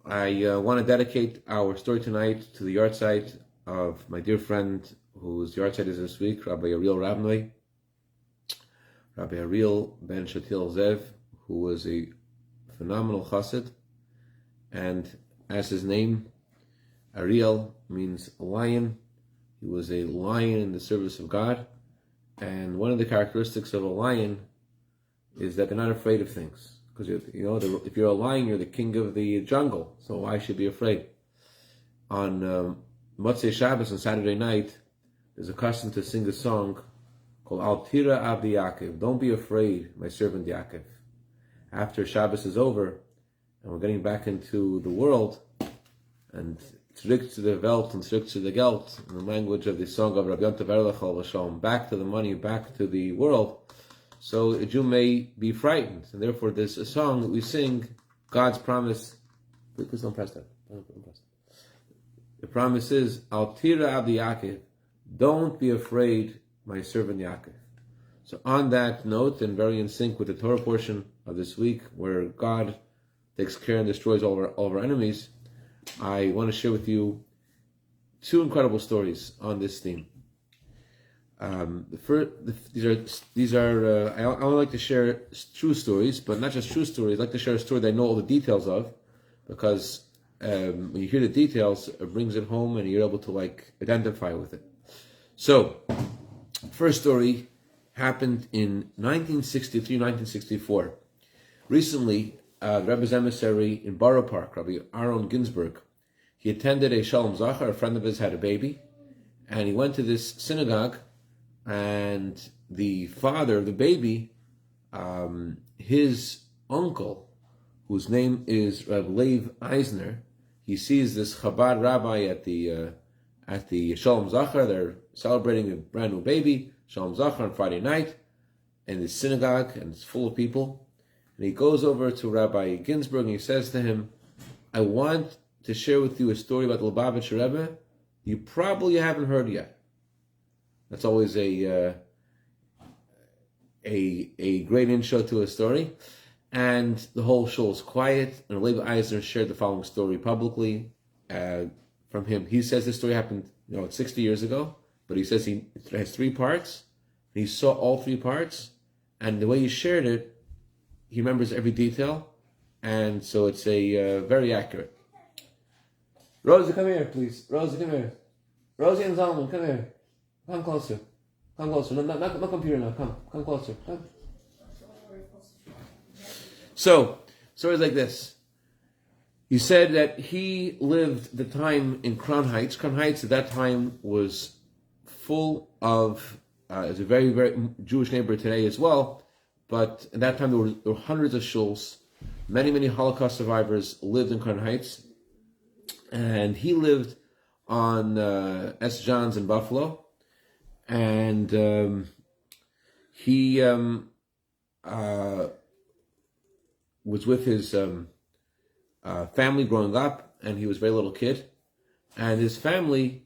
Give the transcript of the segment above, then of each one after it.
I want to dedicate our story tonight to the yahrzeit of my dear friend whose yahrzeit is this week, Rabbi Rabbi ben Zev, who was a phenomenal chassid, and as his name, Ariel, means lion. He was a lion in the service of God, and one of the characteristics of a lion is that they're not afraid of things. Because if you're a lion, you're the king of the jungle, so why should you be afraid? On Motzei Shabbos on Saturday night, there's a custom to sing a song called Al Tira Abdi Yaakov. Don't be afraid, my servant Yaakov. After Shabbos is over, and we're getting back into the world, and zurück zu der Welt and zurück zu der Geld, in the language of the song of Rabbi and Spiritual, back to the money, back to the world. So a Jew may be frightened, and therefore there's a song that we sing, God's promise. Please don't press that. Don't press that. The promise is, Al Tira Abdi Yaakov, don't be afraid, my servant Yaakov. So on that note, and very in sync with the Torah portion of this week, where God takes care and destroys all of our enemies, I want to share with you two incredible stories on this theme. These are. I only like to share true stories, but not just true stories. I like to share a story that I know all the details of, because when you hear the details, it brings it home, and you're able to identify with it. So, first story happened in 1963, 1964. Recently, the Rebbe's emissary in Borough Park, Rabbi Aaron Ginsberg, he attended a shalom zachar. A friend of his had a baby, and he went to this synagogue. And the father of the baby, his uncle, whose name is Rabbi Lev Eisner, he sees this Chabad rabbi at the Shalom Zachar. They're celebrating a brand new baby, Shalom Zachar, on Friday night in the synagogue, and it's full of people. And he goes over to Rabbi Ginsburg and he says to him, I want to share with you a story about the Lubavitcher Rebbe you probably haven't heard yet. That's always a great intro to a story. And the whole shul is quiet, and Levi Eisner shared the following story publicly from him. He says this story happened 60 years ago, but he says it has three parts. He saw all three parts, and the way he shared it, he remembers every detail, and so it's very accurate. Rosie, come here, please. Rosie, come here. Rosie and Zalman, come here. Come closer. Come closer. No, not computer now. Come closer. Come. So, stories like this. He said that he lived the time in Crown Heights. Crown Heights at that time was full of, it's a very, very Jewish neighborhood today as well, but at that time there were hundreds of shuls. Many, many Holocaust survivors lived in Crown Heights. And he lived on S. John's in Buffalo. And he was with his family growing up, and he was a very little kid. And his family,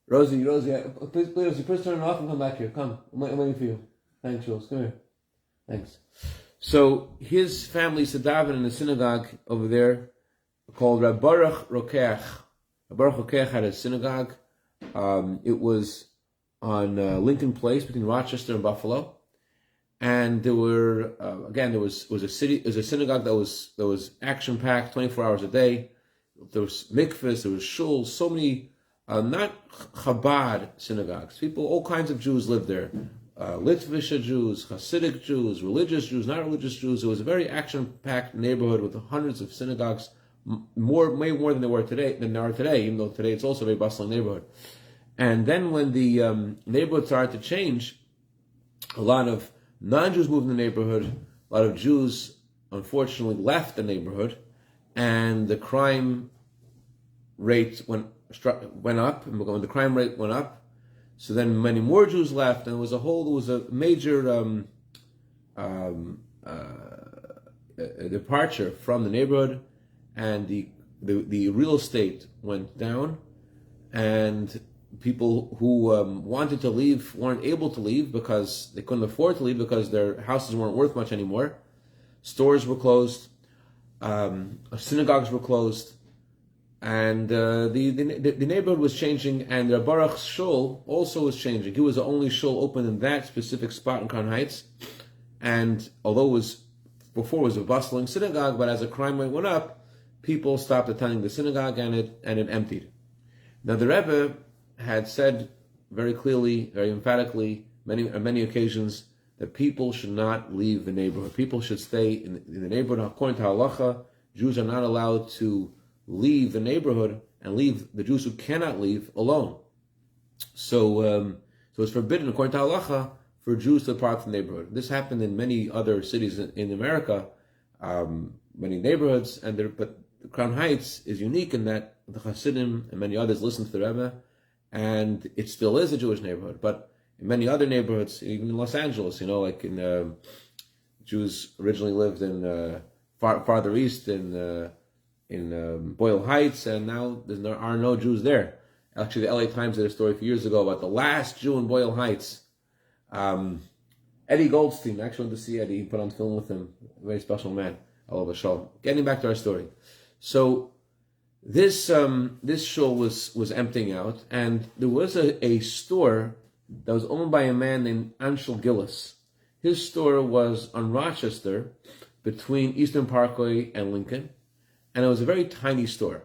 Rosie, please turn it off and come back here. Come, I'm waiting for you. Thanks, Jules. Come here. Thanks. So his family used to daven in a synagogue over there called Rabbi Baruch Rokeach. Rabbi Baruch Rokeach had a synagogue. It was on Lincoln Place between Rochester and Buffalo, and there were there was a synagogue that was action packed 24 hours a day. There was mikvahs, there was shuls, so many not Chabad synagogues. People, all kinds of Jews lived there. Litvish Jews, Hasidic Jews, religious Jews, not religious Jews. It was a very action packed neighborhood with hundreds of synagogues, way more than there are today. Even though today it's also a very bustling neighborhood. And then when the neighborhood started to change, a lot of non-Jews moved in the neighborhood. A lot of Jews, unfortunately, left the neighborhood, and the crime rate went up. And when the crime rate went up, so then many more Jews left, and there was a major departure from the neighborhood, and the real estate went down, and people who wanted to leave weren't able to leave because they couldn't afford to leave because their houses weren't worth much anymore. Stores were closed, synagogues were closed, And the neighborhood was changing, and the Baruch's shul also was changing. He was the only shul open in that specific spot in Crown Heights. And although before it was a bustling synagogue, but as the crime rate went up, people stopped attending the synagogue, and it emptied. Now the Rebbe had said very clearly, very emphatically, on many occasions, that people should not leave the neighborhood. People should stay in the neighborhood. According to halacha, Jews are not allowed to leave the neighborhood and leave the Jews who cannot leave alone. So it's forbidden, according to halacha, for Jews to depart from the neighborhood. This happened in many other cities in America, many neighborhoods, but the Crown Heights is unique in that the Chassidim and many others listen to the Rebbe, and it still is a Jewish neighborhood. But in many other neighborhoods, even in Los Angeles, like in Jews originally lived in farther east in Boyle Heights, and now there are no Jews there. Actually, the LA Times did a story a few years ago about the last Jew in Boyle Heights. Eddie Goldstein, I actually went to see Eddie, he put on film with him, a very special man. Shalom. Getting back to our story. So this shul was emptying out, and there was a store that was owned by a man named Anshel Gillis. His store was on Rochester, between Eastern Parkway and Lincoln, and it was a very tiny store.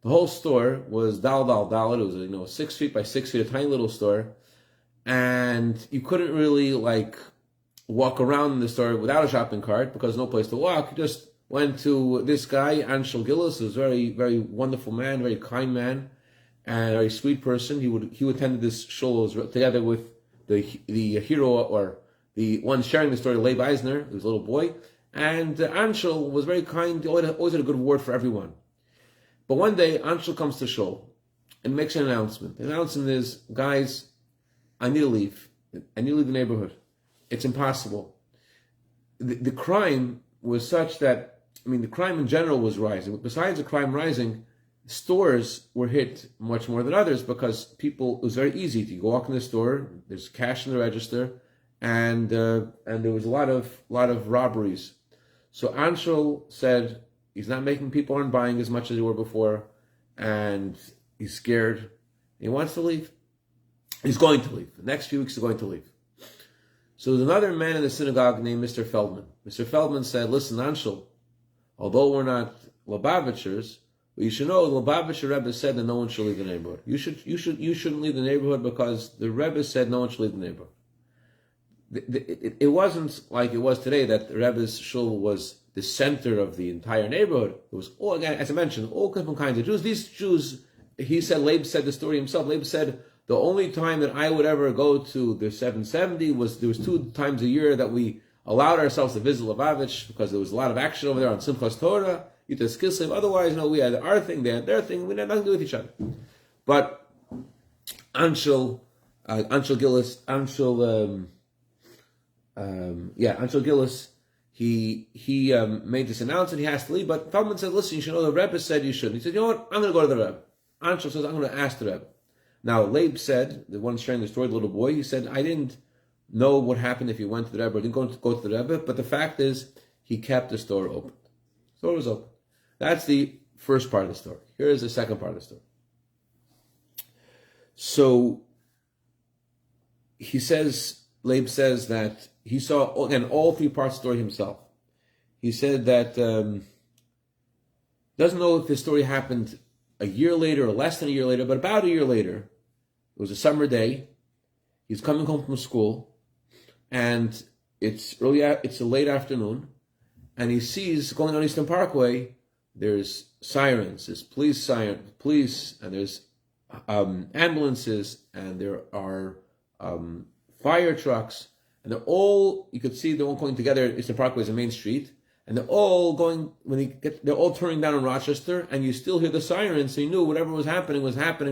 The whole store was dal. It was 6 feet by 6 feet, a tiny little store, and you couldn't really walk around in the store without a shopping cart because no place to walk. You just went to this guy, Anshel Gillis, who was a very, very wonderful man, very kind man, and a very sweet person. He attended this shul together with the hero, or the one sharing the story, Leib Eisner, who was a little boy. And Anshel was very kind. He always had a good word for everyone. But one day, Anshel comes to shul and makes an announcement. The announcement is, guys, I need to leave. I need to leave the neighborhood. It's impossible. The crime was such that, the crime in general was rising. Besides the crime rising, stores were hit much more than others because it was very easy. You go walk in the store, there's cash in the register, and there was a lot of robberies. So Anshel said he's not making, people aren't buying as much as they were before, and he's scared. He wants to leave. He's going to leave. The next few weeks he's going to leave. So there's another man in the synagogue named Mr. Feldman. Mr. Feldman said, listen, Anshel, although we're not Lubavitchers, but you should know the Lubavitcher Rebbe said that no one should leave the neighborhood. You shouldn't leave the neighborhood because the Rebbe said no one should leave the neighborhood. It wasn't like it was today that the Rebbe's shul was the center of the entire neighborhood. It was all, again, as I mentioned, all different kinds of Jews. These Jews, Leib said the story himself. Leib said, the only time that I would ever go to the 770 was, there was 2 times a year that we allowed ourselves to visit Lubavitch because there was a lot of action over there on Simchas Torah, Yitas Kislev. Otherwise, we had our thing, they had their thing, we had nothing to do with each other. But Anshel Gillis, he made this announcement, he has to leave, but Feldman said, listen, you should know the Rebbe said you shouldn't. He said, you know what, I'm going to go to the Rebbe. Anshel says, I'm going to ask the Rebbe. Now, Leib said, the one sharing the story, the little boy, he said, I didn't know what happened if he went to the Rebbe or didn't go to the Rebbe, but the fact is, he kept the store open. The store was open. That's the first part of the story. Here is the second part of the story. So, Leib says that he saw, again, all 3 parts of the story himself. He said that, doesn't know if this story happened a year later or less than a year later, but about a year later, it was a summer day. He's coming home from school, and it's a late afternoon, and he sees, going on Eastern Parkway, there's sirens, there's police, and there's ambulances, and there are fire trucks, and they're all going together. Eastern Parkway is a main street, and they're all going, they're all turning down in Rochester, and you still hear the sirens, so you knew whatever was happening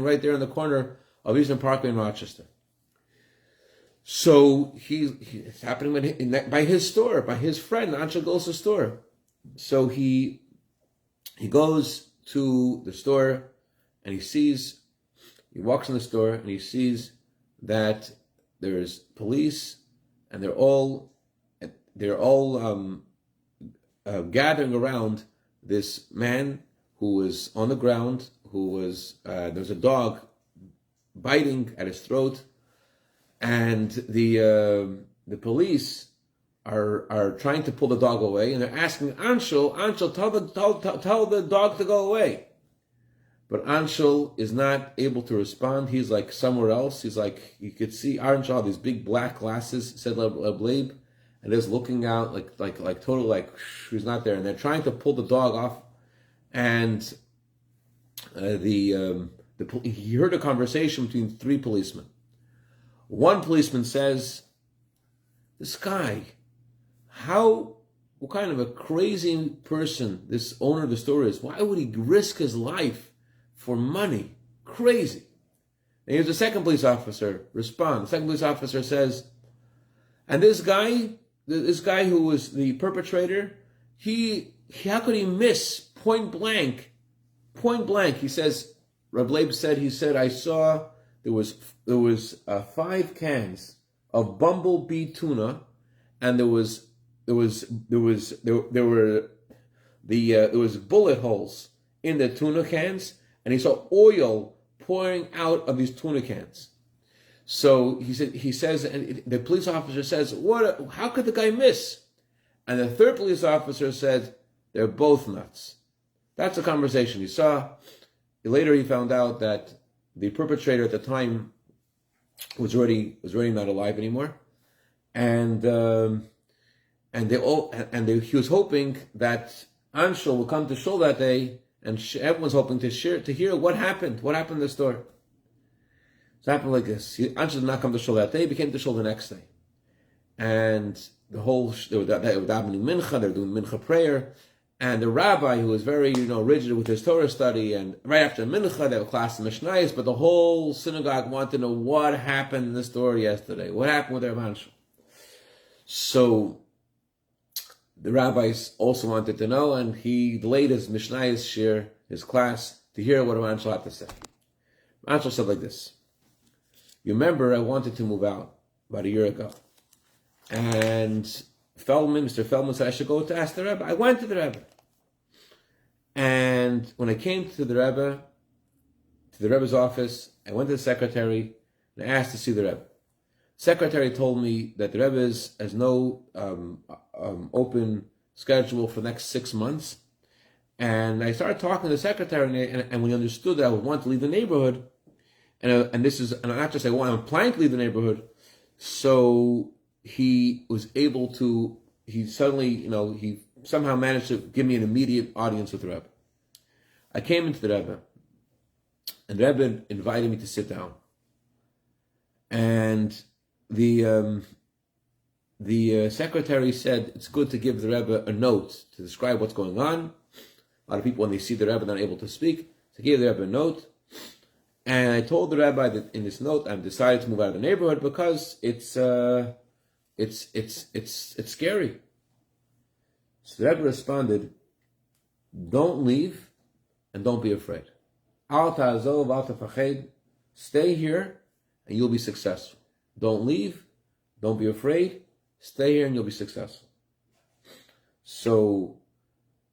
right there in the corner of Eastern Parkway in Rochester. So it's happening by his store, by his friend, Anshel Gillis' store. So he goes to the store, and he walks in the store, and he sees that there's police, and they're all gathering around this man who was on the ground, there was a dog biting at his throat, and the police are trying to pull the dog away, and they're asking Anshel, tell the dog to go away. But Anshel is not able to respond. He's like somewhere else. He's like, you could see Anshel had these big black glasses, said Leib, and is looking out like total he's not there. And they're trying to pull the dog off, and he heard a conversation between three policemen. One policeman says, "This guy, what kind of a crazy person this owner of the store is? Why would he risk his life for money? Crazy." And here's the second police officer respond. The second police officer says, "And this guy who was the perpetrator, how could he miss point blank? He says, Reb Leib said, I saw there was 5 cans of bumblebee tuna, and there was bullet holes in the tuna cans, and he saw oil pouring out of these tuna cans." So he says, and the police officer says, how could the guy miss? And the third police officer said, they're both nuts. That's a conversation he saw. Later he found out that the perpetrator at the time was already not alive anymore. And he was hoping that Anshel will come to shul that day, and everyone's hoping to hear what happened in the store. So it happened like this. Anshel did not come to shul that day, he came to shul the next day. And they were davening mincha, they were doing mincha prayer, and the rabbi, who was very rigid with his Torah study, and right after mincha, they have a class of Mishnayos, but the whole synagogue wanted to know what happened in the store yesterday. What happened with Rabbi Anshel? So the rabbis also wanted to know, and he delayed his Mishnayos shir, his class, to hear what Rabbi Anshel had to say. Rabbi Anshel said like this: "You remember I wanted to move out about a year ago, and Mr. Feldman said I should go to ask the Rebbe. I went to the Rebbe, and when I came to the Rebbe's office, I went to the secretary and I asked to see the Rebbe. Secretary told me that the Rebbe has no open schedule for the next 6 months, and I started talking to the secretary, and when he understood that I would want to leave the neighborhood, and not just I'm planning to leave the neighborhood, so he was able to. He somehow managed to give me an immediate audience with the Rebbe. I came into the Rebbe, and the Rebbe invited me to sit down, and the secretary said it's good to give the Rebbe a note to describe what's going on. A lot of people, when they see the Rebbe, they're not able to speak. So give the Rebbe a note. And I told the Rabbi that in this note, I've decided to move out of the neighborhood because it's scary. So the Rebbe responded, "Don't leave and don't be afraid. Al ta'azov, al tafached. Stay here and you'll be successful. Don't leave, don't be afraid. Stay here and you'll be successful." So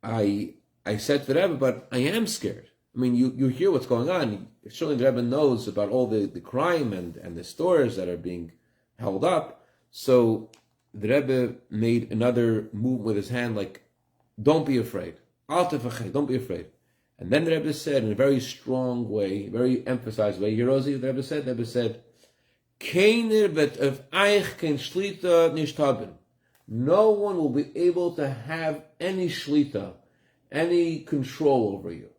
I said to the Rebbe, "But I am scared. I mean, you hear what's going on. Surely the Rebbe knows about all the crime and the stores that are being held up." So the Rebbe made another movement with his hand, like, "Don't be afraid. Al tefached, don't be afraid." And then the Rebbe said, in a very strong way, very emphasized way, Yerozi, the Rebbe said, "Keiner vet of eich kein shlita nicht haben." No one will be able to have any shlita, any control over you.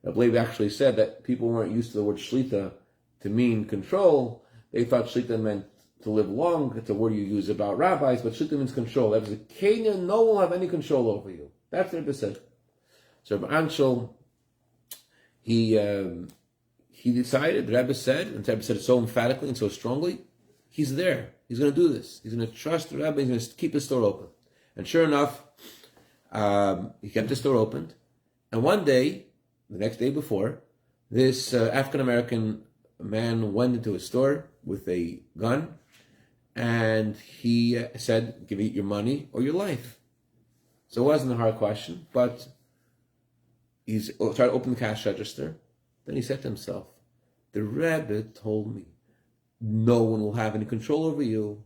I believe actually said that people weren't used to the word shlita to mean control. They thought shlita meant to live long. It's a word you use about rabbis, but shlita means control. That was a Kenya, no one will have any control over you. That's what it said. So Rabbi Anshel, he decided, the Rebbe said, and the Rebbe said it so emphatically and so strongly, he's there. He's going to do this. He's going to trust the Rebbe. He's going to keep his store open. And sure enough, he kept the store opened. And one day, the next day before, this African-American man went into a store with a gun, and he said, "Give me your money or your life." So it wasn't a hard question, but he's tried to open the cash register. Then he said to himself, the Rebbe told me no one will have any control over you.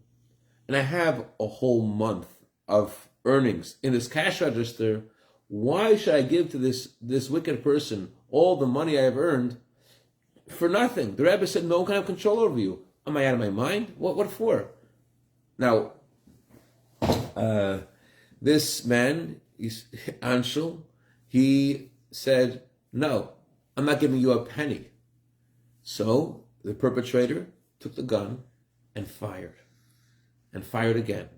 And I have a whole month of earnings in this cash register. Why should I give to this wicked person all the money I have earned for nothing? The Rebbe said no one can have control over you. Am I out of my mind? What for? Now, this man, Anshul, he said, no, I'm not giving you a penny. So the perpetrator took the gun and fired again.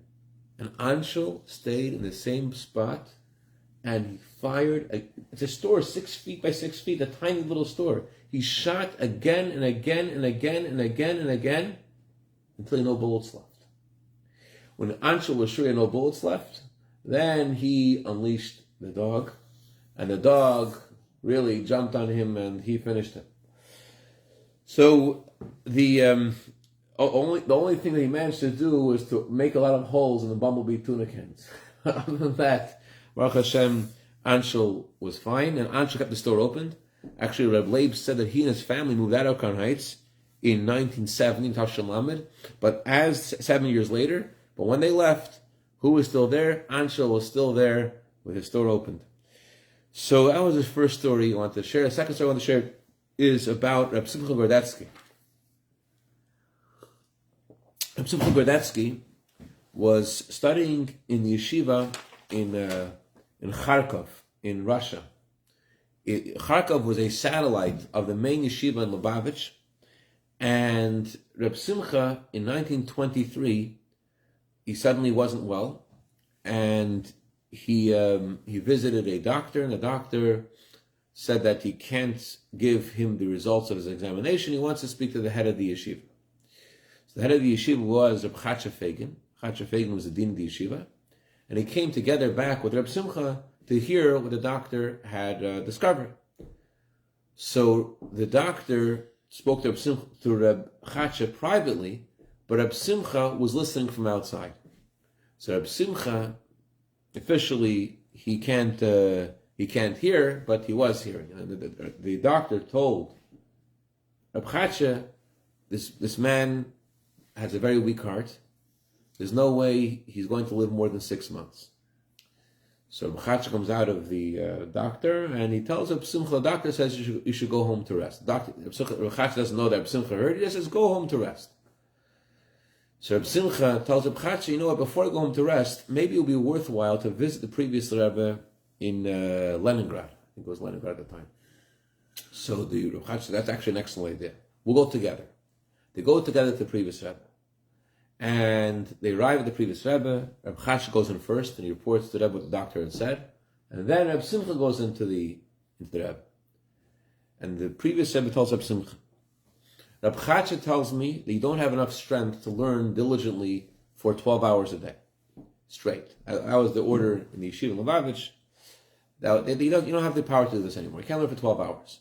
And Anshul stayed in the same spot, and he fired. It's a store 6 feet by 6 feet, a tiny little store. He shot again and again and again and again and again until no bullets left. When Anshul was sure he had no bullets left, then he unleashed the dog, and the dog really jumped on him and he finished him. So the only thing that he managed to do was to make a lot of holes in the bumblebee tuna cans. Other than that, Baruch Hashem, Anshul was fine, and Anshul kept the store open. Actually, Reb Leib said that he and his family moved out of Crown Heights in 1970, Tavshin, but 7 years later, but when they left, who was still there? Anshul was still there with his store opened. So that was his first story I wanted to share. The second story I want to share is about Reb Simcha Gordetsky. Reb Simcha Gordetsky was studying in the yeshiva in Kharkov, in Russia. Kharkov was a satellite of the main yeshiva in Lubavitch, and Reb Simcha, in 1923, he suddenly wasn't well, and he visited a doctor, and the doctor said that he can't give him the results of his examination. He wants to speak to the head of the yeshiva. So the head of the yeshiva was Reb Chatzah Fagin. Chatzah Fagin was the dean of the yeshiva, and he came together back with Reb Simcha to hear what the doctor had discovered. So the doctor spoke to Reb Chatzah privately, but Reb Simcha was listening from outside. So Reb Simcha, officially, he can't hear, but he was hearing. And the doctor told Reb Chatzah, this man has a very weak heart. There's no way he's going to live more than 6 months. So Reb Chatzah comes out of the doctor, and he tells Reb Simcha, the doctor says you should go home to rest. Reb Chatzah doesn't know that Reb Simcha heard. He just says, go home to rest. So Reb Simcha tells Reb Chatzah, you know what, before I go home to rest, maybe it will be worthwhile to visit the previous Rebbe in Leningrad. I think it was Leningrad at the time. So the Reb Chatzah, that's actually an excellent idea. We'll go together. They go together to the previous Rebbe. And they arrive at the previous Rebbe. Reb Chatzah goes in first, and he reports to the Rebbe what the doctor had said. And then Reb Simcha goes into the Rebbe. And the previous Rebbe tells Reb Simcha, Reb Chatzah tells me that you don't have enough strength to learn diligently for 12 hours a day, straight. That was the order in the yeshiva in Lubavitch. You don't have the power to do this anymore. You can't learn for 12 hours.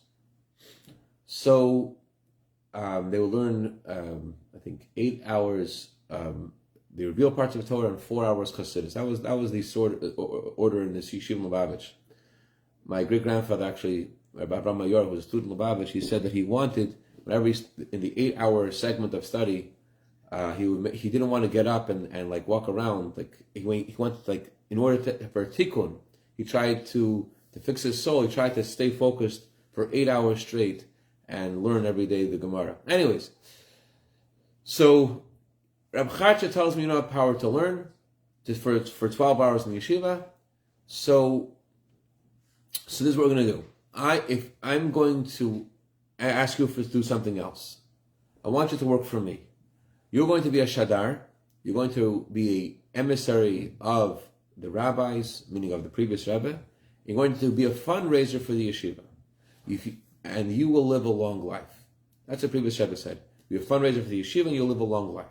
So they will learn, I think, 8 hours. The reveal parts of the Torah and 4 hours chassidus. That was the sort of order in this yeshiva in Lubavitch. My great grandfather actually, Rabbi Mayor, who was a student in Lubavitch, he said that he wanted, whenever in the 8 hour segment of study, he didn't want to get up and like walk around. Like he wanted, like, in order for tikkun, he tried to fix his soul. He tried to stay focused for 8 hours straight and learn every day the Gemara. Anyways, so Reb Chatzah tells me you don't have power to learn just for 12 hours in the yeshiva. So this is what we're going to do. If I'm going to ask you to do something else, I want you to work for me. You're going to be a shadar. You're going to be an emissary of the rabbis, meaning of the previous Rebbe. You're going to be a fundraiser for the yeshiva. And you will live a long life. That's what the previous Rebbe said. Be a fundraiser for the yeshiva and you'll live a long life.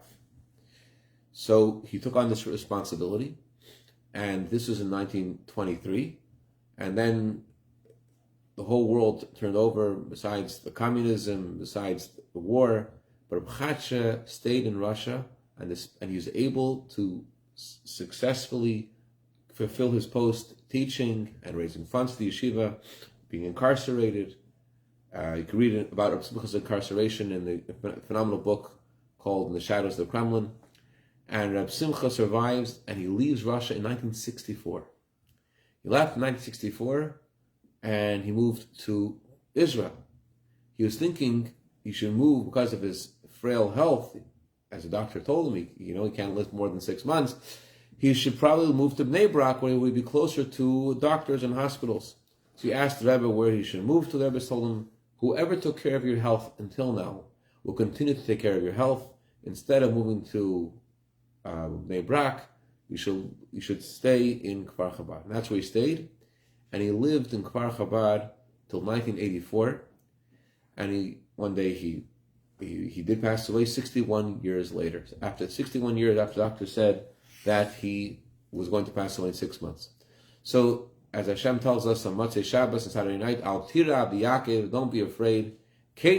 So he took on this responsibility, and this was in 1923, and then the whole world turned over, besides the communism, besides the war. But Reb Chatzah stayed in Russia, and he was able to successfully fulfill his post teaching and raising funds to the yeshiva being incarcerated. You can read about Rabbi Simcha's incarceration in the phenomenal book called In the Shadows of the Kremlin. And Rabbi Simcha survives, and he leaves Russia in 1964. He left in 1964, and he moved to Israel. He was thinking he should move because of his frail health. As the doctor told him, he can't live more than 6 months. He should probably move to Bnei Brak, where he would be closer to doctors and hospitals. So he asked the Rebbe where he should move to. The Rebbe told him, whoever took care of your health until now will continue to take care of your health. Instead of moving to Bnei Brak, you should stay in Kfar Chabad. And that's where he stayed. And he lived in Kfar Chabad till 1984. And one day he did pass away 61 years later. After 61 years, after the doctor said that he was going to pass away in 6 months. So, as Hashem tells us on Motzei Shabbos and Saturday night, Al Tira B'Yakev, don't be afraid. No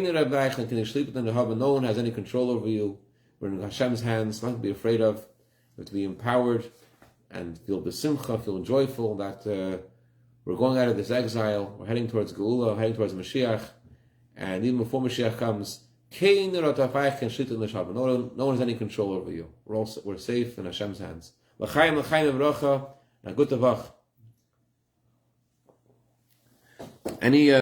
one has any control over you. We're in Hashem's hands, nothing to be afraid of. We have to be empowered and feel besimcha, feel joyful that we're going out of this exile, we're heading towards Geula, heading towards Mashiach, and even before Mashiach comes, no one has any control over you. We're safe in Hashem's hands. Any